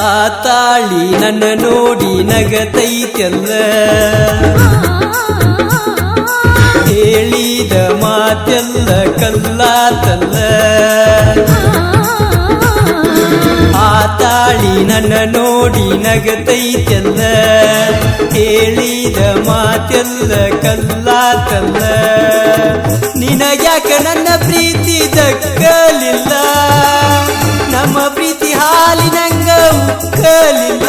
ಆ ತಾಳಿ ನನ್ನ ನೋಡಿ ನಗತೈತೆಲ್ಲ ಹೇಳಿದ ಮಾತೆಲ್ಲ ಕಲ್ಲಾತಲ್ಲ ಆ ತಾಳಿ ನನ್ನ ನೋಡಿ ನಗತೈತೆಲ್ಲ ಹೇಳಿದ ಮಾತೆಲ್ಲ ಕಲ್ಲಾತಲ್ಲ ನಿನಗ್ಯಾಕ ನನ್ನ ಪ್ರೀತಿ ದಕ್ಕಲಿಲ್ಲ ನಮ್ಮ ಪ್ರೀತಿ ಹಾಲಿನಂಗ ಉಕ್ಕಲಿಲ್ಲ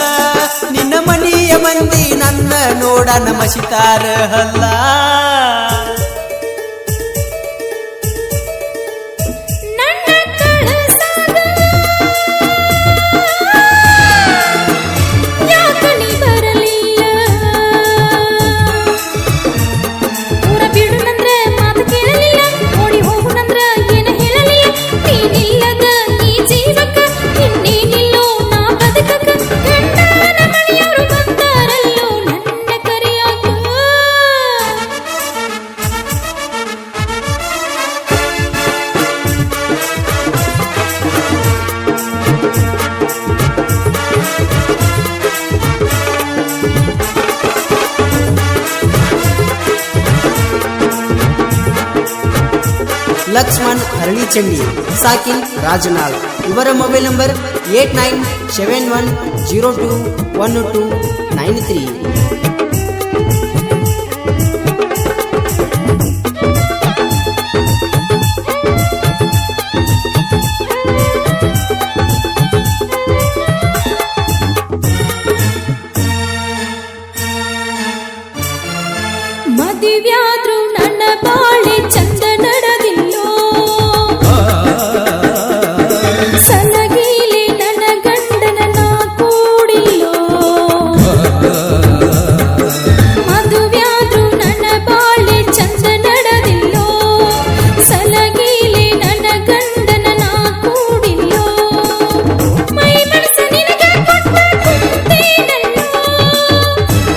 ನಿನ್ನ ಮನೆಯ ಮಂದಿ ನನ್ನ ನೋಡ ನಮಸಿತಾರ ಹಲ್ಲ ಲಕ್ಷ್ಮಣ್ ಹರಳಿಚಂಡಿ ಸಾಕಿನ್ ರಾಜನಾಳ್ ಇವರ ಮೊಬೈಲ್ ನಂಬರ್ 8971021293. ಮದುವ್ಯಾದ್ರು ನನ್ನ ಬಾಳೆ ಚಂದ ನಡೆದಿಲ್ಲೋ ಸಲಗೀಲಿ ನನ್ನ ಗಂಡನ ನಾ ಕೂಡಿಲ್ಲೋ ಮದುವ್ಯಾದ್ರು ನನ್ನ ಬಾಳೆ ಚಂದ ನಡೆದಿಲ್ಲೋ ಸಲಗೀಲಿ ನನ್ನ ಗಂಡನ ನಾ ಕೂಡಿಲ್ಲೋ ಮೈ ಮನಸ ನಿನಗೆ ಕೊಟ್ಟೇನಲ್ಲೋ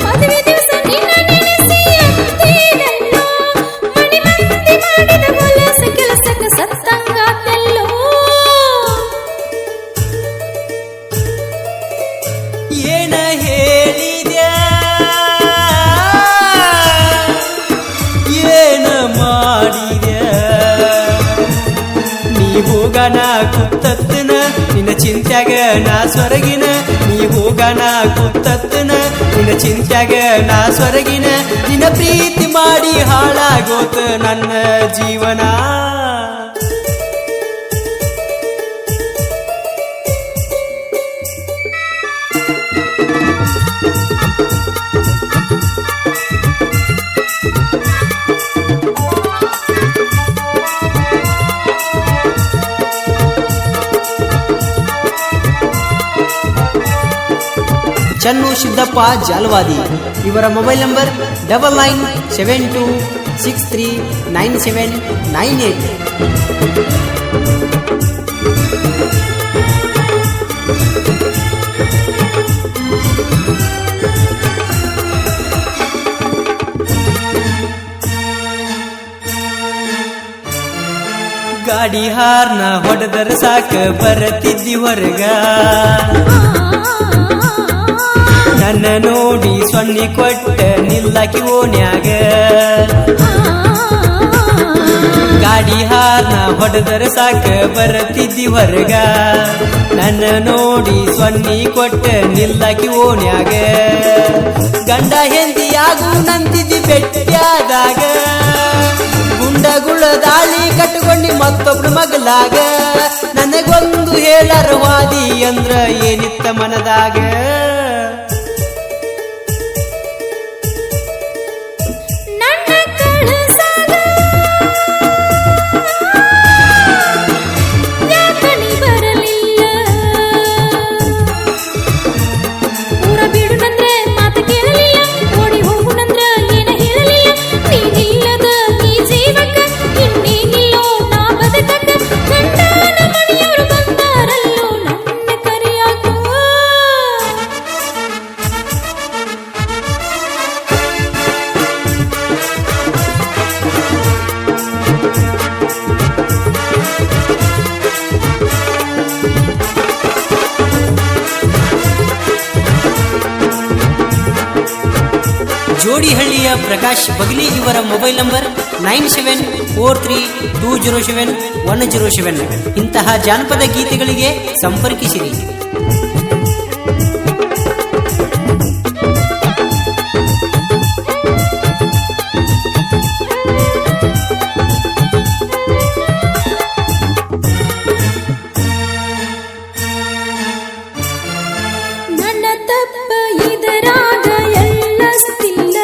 ಮದುವೆ ದಿವಸ ನಿನ್ನ ನೆನೆಸಿ ಅಂತೇನಲ್ಲೋ ಮನೆ ಮಂದಿ ಮಾಡಿದ ಕೆಲಸ ಕೆಲಸಕ್ಕೆ ಸತ್ತಂಗಾತೆಲ್ಲೋ ಏನ ಹೇಳಿದ್ಯಾ ಏನ ಮಾಡಿದ್ಯಾ ನೀ ಹೋಗನ ಕುತ್ತತ್ತನ ನಿನ್ನ ಚಿಂತ್ಯಾಗ ನಾ ಸ್ವರಗಿನ ನೀ ಹೋಗನ ಕುತ್ತತ್ತನ ನಿನ್ನ ಚಿಂತ್ಯಾಗ ನಾ ಸ್ವರಗಿನ ನಿನ್ನ ಪ್ರೀತಿ ಮಾಡಿ ಹಾಳಾಗೋತ ನನ್ನ ಜೀವನ ಚನ್ನು ಸಿದ್ದಪ್ಪ ಜಾಲವಾದಿ ಇವರ ಮೊಬೈಲ್ ನಂಬರ್ 9972639798. ಗಾಡಿ ಹಾರ್ನ ಹೊಡೆದರ ಸಾಕ ಬರತಿದ್ದಿ ಹೊರಗ ನನ್ನ ನೋಡಿ ಸೊನ್ನಿ ಕೊಟ್ಟ ನಿಲ್ಲಕಿ ಓನ್ಯಾಗ ಗಾಡಿ ಹಾರ್ನ ಹೊಡೆದರ ಸಾಕ ಬರತಿದ್ದಿ ಹೊರಗ ನನ್ನ ನೋಡಿ ಸೊನ್ನಿ ಕೊಟ್ಟ ನಿಲ್ಲಕಿ ಓನ್ಯಾಗ ಗಂಡ ಹೆಂದಿಯಾಗು ನಂತಿದ್ದಿ ಬೆಟ್ಟಿಯಾದಾಗ ಗುಂಡಗುಳ ದಾಳಿ ಕಟ್ಟುಕೊಂಡಿ ಮತ್ತೊಬ್ರು ಮಗಲಾಗ ನನಗೊಂದು ಹೇಳರ ವಾದಿ ಅಂದ್ರ ಏನಿತ್ತ ಮನದಾಗ ಜೋಡಿಹಳ್ಳಿಯ ಪ್ರಕಾಶ್ ಬಗಲಿ ಇವರ ಮೊಬೈಲ್ ನಂಬರ್ 9743207107. ಇಂತಹ ಜಾನಪದ ಗೀತೆಗಳಿಗೆ ಸಂಪರ್ಕಿಸಿರಿ. ನನ್ನ ತಪ್ಪ ಇದರಾಗ ಎಲ್ಲಸ್ತಿಲ್ಲ,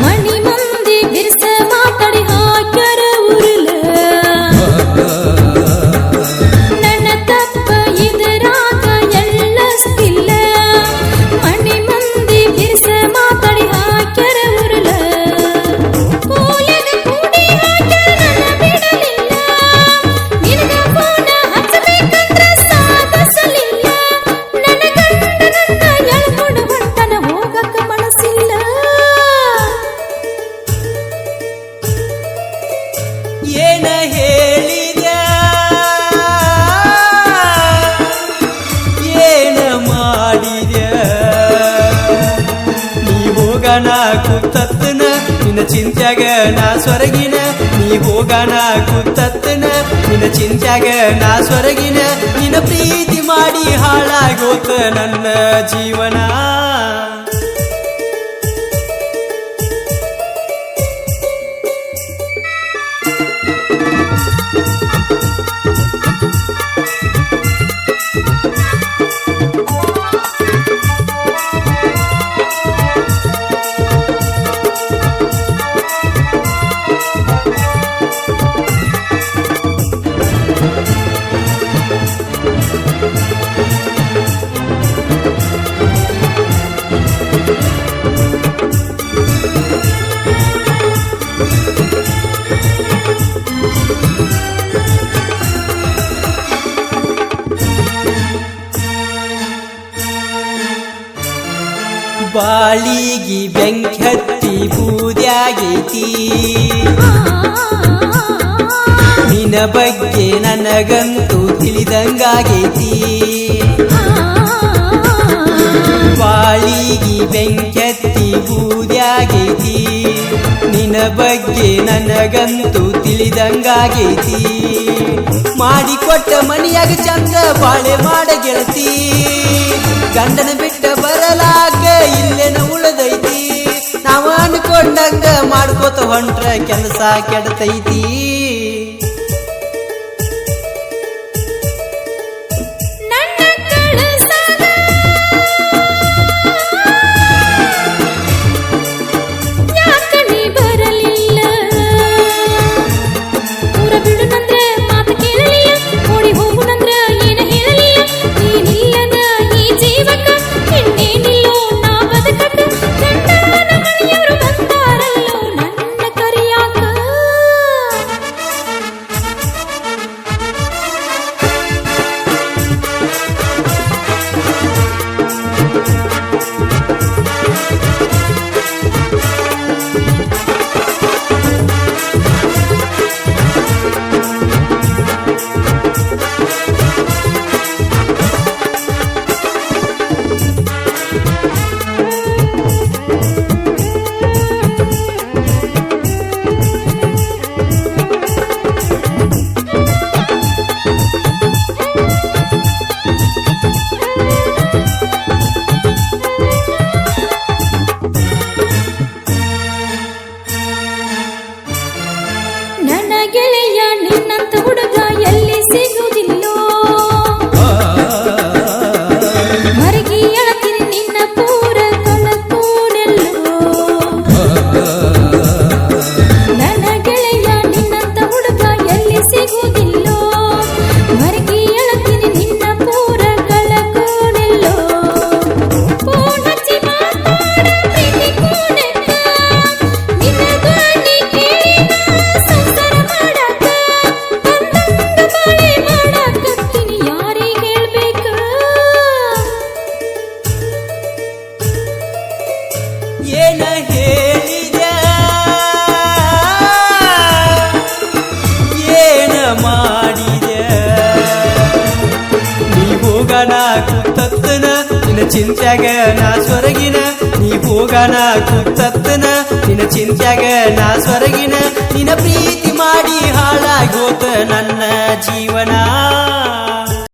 ಮನಿ ಮಂದಿ ಬಿರ್ಸ ಮಾತಾಡಿ ಹಾಕ್ಯಾರ ಉರುಳ. ನನ್ನ ತಪ್ಪ ಇದರಾಗ ಎಲ್ಲಸ್ತಿಲ್ಲ, ಮನಿ ಮಂದಿ ಬಿರ್ಸ ಮಾತಾಡಿ ಹಾಕ್ಯಾರ ಉರುಳ. ಕೂಲೆಗ ಕೂಡಿ ಹಾಕ್ಯಾರ ನನ್ನ ಬಿಡಲಿಲ್ಲ, ನಿನಗ ಫೋನ ಹಚ್ಚಬೇಕಂದ್ರ ಸಾಧಿಸಲಿಲ್ಲ. ನನ್ನ ಗಂಡ ನನ್ನ ಎಳ್ಕೊಂಡು ಹೊಂಟನ, ಹೋಗಕ್ಕ ಮನಸ್ಸಿಲ್ಲ. ಏನ ಹೇಳಿದ ಏನ ಮಾಡಿದ ನೀ ಹೋಗಣ ಕೂತತ್ತನ ನಿನ್ನ ಚಿಂತ್ಯಾಗ ನಾ ಸ್ವರಗಿನ. ನೀ ಹೋಗಣ ಕೂತತ್ತನ ನಿನ್ನ ಚಿಂತ್ಯಾಗ ನಾ ಸ್ವರಗಿನ. ನಿನ್ನ ಪ್ರೀತಿ ಮಾಡಿ ಹಾಳಾಗೋತ ನನ್ನ ಜೀವನ. ಬಾಳಿಗಿ ಬೆಂಕಿ ಹತ್ತಿ ಬೂದ್ಯಾಗೈತಿ, ನಿನ್ನ ಬಗ್ಗೆ ನನಗಂತೂ ತಿಳಿದಂಗಾಗೈತಿ. ಬಾಳಿಗಿ ಬೆಂಕಿ ಹತ್ತಿ ಬೂದ್ಯಾಗೈತಿ, ನಿನ್ನ ಬಗ್ಗೆ ನನಗಂತೂ ತಿಳಿದಂಗಾಗೈತಿ. ಮಾಡಿಕೊಟ್ಟ ಮನಿಯಾಗ ಚಂದ ಬಾಳೆ ಮಾಡ ಗೆಳತಿ, ಗಂಡನ ಬಿಟ್ಟ ಬರಲಾಗ ಇಲ್ಲೇನ ಉಳದೈತಿ. ನಾವು ಅನ್ಕೊಂಡಂಗ ಮಾಡ್ಕೋತ ಹೊಂಟ್ರ ಕೆಲಸ ಕೆಡತೈತಿ. ನನ್ನ ಕಳಸಾಗ ಯಾಕ ನೀ ಬರಲಿಲ್ಲ, ಊರ ಬಿಡುನಂದ್ರ ಮಾತು ಕೇಳಲಿಲ್ಲ, ಓಡಿ ಹೋಗುನಂದ್ರ ಏನ ಹೇಳಲಿಲ್ಲ. ನೀನಿಲ್ಲದ ಈ ಜೀವಕ್ಕ ಇನ್ನೇನಿಲ್ಲೋ ನಾ ಬದುಕಕ್ಕ. ಗಂಡನ ಮನೆಯವರು ಬಂದಾರಲ್ಲೋ ನನ್ನ ಕರಿಯಾಕ. ನನ್ನ ಗೆಳೆಯ ನಿನ್ನಂತ ಹುಡುಗ ಎಲ್ಲಿ ಸಿಗುವುದಿಲ್ಲೋ, ಮರಗಿ ಅಳತೀನಿ ನಿನ್ನ ಪೂರ ಕಳಕೂನೆಲ್ಲೋ. ನನ್ನ ಗೆಳೆಯ ನಿನ್ನಂತ ಹುಡುಗ ಎಲ್ಲಿ ಸಿಗುವುದಿಲ್ಲೋ, ಮರಗಿ ಅಳತೀನಿ ನಿನ್ನ ಪೂರ ಕಳಕೂನೆಲ್ಲೋ. ಫೋನ್ ಹಚ್ಚಿ ಮಾತಾಡ ಪ್ರೀತಿ ಕೂನೆಕ್ಕ, ನಿನ್ನ ಧ್ವನಿ ಕೇಳಿ ಸಂಸಾರ ಮಾಡಕ, ಬಂದಂಗ ಬಾಳೆ ಮಾಡಕತ್ತೀನಿ ಯಾರಿಗೆ ಹೇಳ್ಬೇಕ. ಏನ ಹೇಳಿದ ಏನ ಮಾಡಿದ ನೀ ಹೋಗಣ ಕೂತತ್ತನ ನಿನ್ನ ಚಿಂತ್ಯಾಗ ನಾ ಸ್ವರಗಿನ ನೀ ಹೋಗಣ ಕೂತತ್ತನ ನಿನ್ನ ಚಿಂತ್ಯಾಗ ನಾ ಸ್ವರಗಿನ ನಿನ್ನ ಪ್ರೀತಿ ಮಾಡಿ ಹಾಳಾಗೋತ ನನ್ನ ಜೀವನ